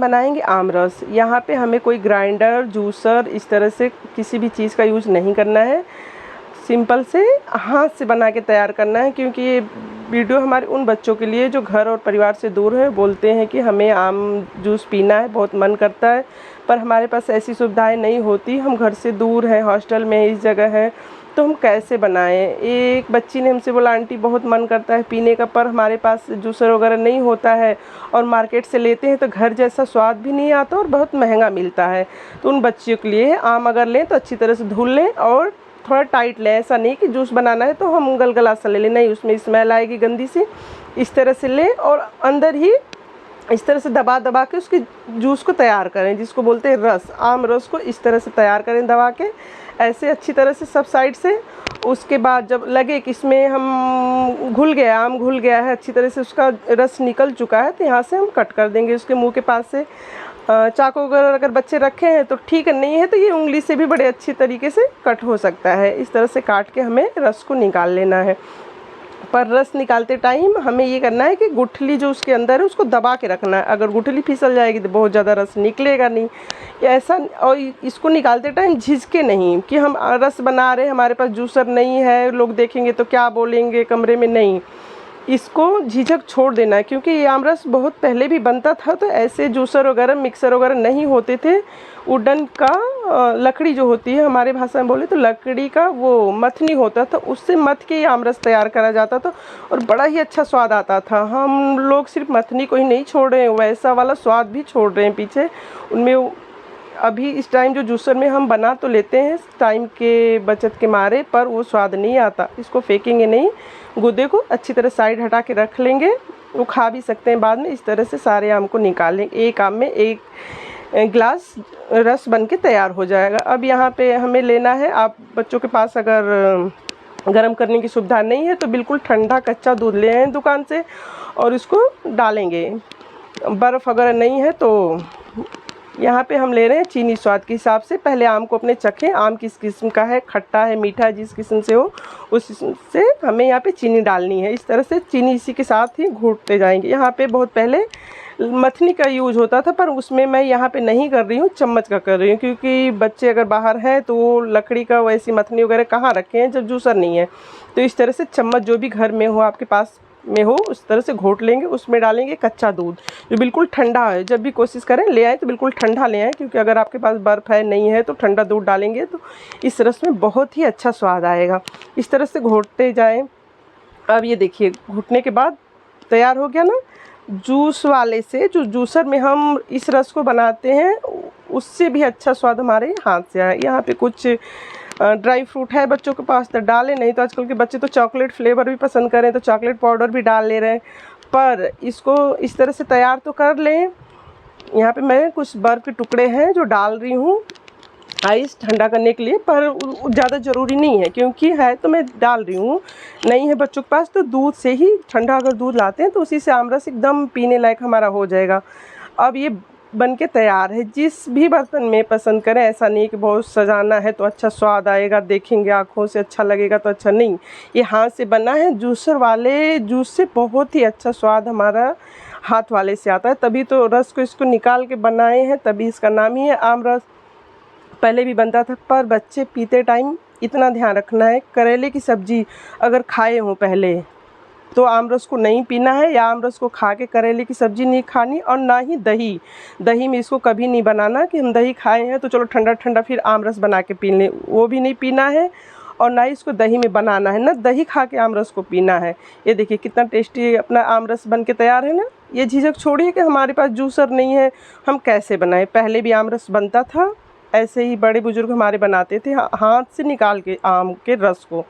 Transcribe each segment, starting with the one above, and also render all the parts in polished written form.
बनाएंगे आम रस। यहाँ पे हमें कोई ग्राइंडर, जूसर इस तरह से किसी भी चीज़ का यूज़ नहीं करना है। सिंपल से हाथ से बना के तैयार करना है, क्योंकि ये वीडियो हमारे उन बच्चों के लिए जो घर और परिवार से दूर है, बोलते हैं कि हमें आम जूस पीना है, बहुत मन करता है, पर हमारे पास ऐसी सुविधाएं नहीं होती, हम घर से दूर हैं, हॉस्टल में इस जगह है, तो हम कैसे बनाएं। एक बच्ची ने हमसे बोला, आंटी बहुत मन करता है पीने का, पर हमारे पास जूसर वगैरह नहीं होता है, और मार्केट से लेते हैं तो घर जैसा स्वाद भी नहीं आता और बहुत महंगा मिलता है। तो उन बच्चियों के लिए आम अगर लें तो अच्छी तरह से धुल लें और थोड़ा टाइट लें। ऐसा नहीं कि जूस बनाना है तो हम गलगला सा ले लें, नहीं, उसमें स्मेल आएगी गंदी सी। इस तरह से लें और अंदर ही इस तरह से दबा दबा के उसके जूस को तैयार करें, जिसको बोलते हैं रस। आम रस को इस तरह से तैयार करें दबा के, ऐसे अच्छी तरह से सब साइड से। उसके बाद जब लगे कि इसमें हम घुल गया, आम घुल गया है, अच्छी तरह से उसका रस निकल चुका है, तो यहाँ से हम कट कर देंगे उसके मुंह के पास से। चाकू वगैरह अगर बच्चे रखे हैं तो ठीक है, नहीं है तो ये उंगली से भी बड़े अच्छी तरीके से कट हो सकता है। इस तरह से काट के हमें रस को निकाल लेना है। पर रस निकालते टाइम हमें ये करना है कि गुठली जो उसके अंदर है उसको दबा के रखना है। अगर गुठली फिसल जाएगी तो बहुत ज़्यादा रस निकलेगा नहीं, ऐसा। और इसको निकालते टाइम झिझके नहीं कि हम रस बना रहे हैं, हमारे पास जूसर नहीं है, लोग देखेंगे तो क्या बोलेंगे कमरे में, नहीं, इसको झिझक छोड़ देना है। क्योंकि ये आम रस बहुत पहले भी बनता था, तो ऐसे जूसर वगैरह, मिक्सर वगैरह नहीं होते थे। वुडन का लकड़ी जो होती है, हमारे भाषा में बोले तो लकड़ी का वो मथनी होता था, उससे मथ के आम रस तैयार करा जाता था और बड़ा ही अच्छा स्वाद आता था। हम लोग सिर्फ मथनी को ही नहीं छोड़ रहे हैं, वैसा वाला स्वाद भी छोड़ रहे हैं पीछे उनमें। अभी इस टाइम जो जूसर में हम बना तो लेते हैं टाइम के बचत के मारे, पर वो स्वाद नहीं आता। इसको फेंकेंगे नहीं, गुदे को अच्छी तरह साइड हटा के रख लेंगे, वो खा भी सकते हैं बाद में। इस तरह से सारे आम को निकाल लेंगे, एक आम में एक गिलास रस बन के तैयार हो जाएगा। अब यहाँ पे हमें लेना है, आप बच्चों के पास अगर गर्म करने की सुविधा नहीं है तो बिल्कुल ठंडा कच्चा दूध ले आएं दुकान से और इसको डालेंगे। बर्फ़ वगैरह नहीं है तो यहाँ पे हम ले रहे हैं चीनी स्वाद के हिसाब से। पहले आम को अपने चखें, आम किस किस्म का है, खट्टा है, मीठा, जिस किस्म से हो उस किस्म से हमें यहाँ पे चीनी डालनी है। इस तरह से चीनी इसी के साथ ही घूटते जाएंगे। यहाँ पे बहुत पहले मथनी का यूज होता था, पर उसमें मैं यहाँ पे नहीं कर रही हूँ, चम्मच का कर रही हूँ, क्योंकि बच्चे अगर बाहर हैं तो वो लकड़ी का वैसी मथनी वगैरह कहाँ रखे हैं जब जूसर नहीं है। तो इस तरह से चम्मच जो भी घर में हो, आपके पास में हो, उस तरह से घोट लेंगे। उसमें डालेंगे कच्चा दूध जो बिल्कुल ठंडा है। जब भी कोशिश करें ले आएँ तो बिल्कुल ठंडा ले आएँ, क्योंकि अगर आपके पास बर्फ़ है, नहीं है तो ठंडा दूध डालेंगे तो इस रस में बहुत ही अच्छा स्वाद आएगा। इस तरह से घोटते जाएं। अब ये देखिए, घुटने के बाद तैयार हो गया ना। जूस वाले से, जो जूसर में हम इस रस को बनाते हैं, उससे भी अच्छा स्वाद हमारे हाथ से आए। यहाँ पे कुछ ड्राई फ्रूट है बच्चों के पास तो डालें, नहीं तो आजकल के बच्चे तो चॉकलेट फ्लेवर भी पसंद करें तो चॉकलेट पाउडर भी डाल ले रहे हैं। पर इसको इस तरह से तैयार तो कर लें। यहाँ पे मैं कुछ बर्फ़ के टुकड़े हैं जो डाल रही हूँ आइस ठंडा करने के लिए, पर ज़्यादा ज़रूरी नहीं है, क्योंकि है तो मैं डाल रही हूँ। नहीं है बच्चों के पास तो दूध से ही, ठंडा अगर दूध लाते हैं तो उसी से आम रस एकदम पीने लायक हमारा हो जाएगा। अब ये बन के तैयार है। जिस भी बर्तन में पसंद करें, ऐसा नहीं कि बहुत सजाना है तो अच्छा स्वाद आएगा, देखेंगे आँखों से अच्छा लगेगा तो अच्छा, नहीं, ये हाथ से बना है। जूसर वाले जूस से बहुत ही अच्छा स्वाद हमारा हाथ वाले से आता है, तभी तो रस को इसको निकाल के बनाए हैं, तभी इसका नाम ही है आम रस। पहले भी बनता था, पर बच्चे पीते टाइम इतना ध्यान रखना है, करेले की सब्ज़ी अगर खाए हों पहले तो आम रस को नहीं पीना है, या आम रस को खा के करेले की सब्ज़ी नहीं खानी। और ना ही दही, दही में इसको कभी नहीं बनाना कि हम दही खाए हैं तो चलो ठंडा ठंडा फिर आम रस बना के पी लें, वो भी नहीं पीना है। और ना ही इसको दही में बनाना है, ना दही खा के आम रस को पीना है। ये देखिए कितना टेस्टी अपना आम रस बन के तैयार है ना। ये झिझक छोड़िए कि हमारे पास जूसर नहीं है, हम कैसे बनाएं। पहले भी आम रस बनता था, ऐसे ही बड़े बुजुर्ग हमारे बनाते थे हाथ से निकाल के आम के रस को।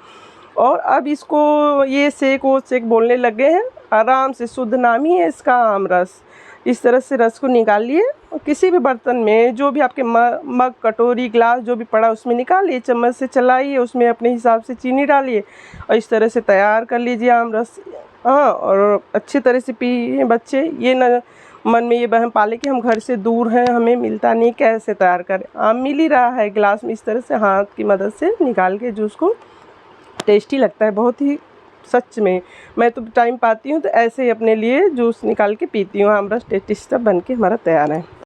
और अब इसको ये सेक वो सेक बोलने लगे हैं, आराम से शुद्ध नाम ही है इसका आम रस। इस तरह से रस को निकालिए और किसी भी बर्तन में, जो भी आपके मग, कटोरी, ग्लास जो भी पड़ा उसमें निकालिए, चम्मच से चलाइए, उसमें अपने हिसाब से चीनी डालिए और इस तरह से तैयार कर लीजिए आम रस। हाँ, और अच्छी तरह से पिए बच्चे। ये न मन में ये वहम पाले कि हम घर से दूर हैं, हमें मिलता नहीं, कैसे तैयार करें। आम मिल ही रहा है गिलास में, इस तरह से हाथ की मदद से निकाल के जूस को, टेस्टी लगता है, बहुत ही सच में मैं तो टाइम पाती हूँ तो ऐसे ही अपने लिए जूस निकाल के पीती हूँ। आमरस टेस्टी सा बन के हमारा तैयार है।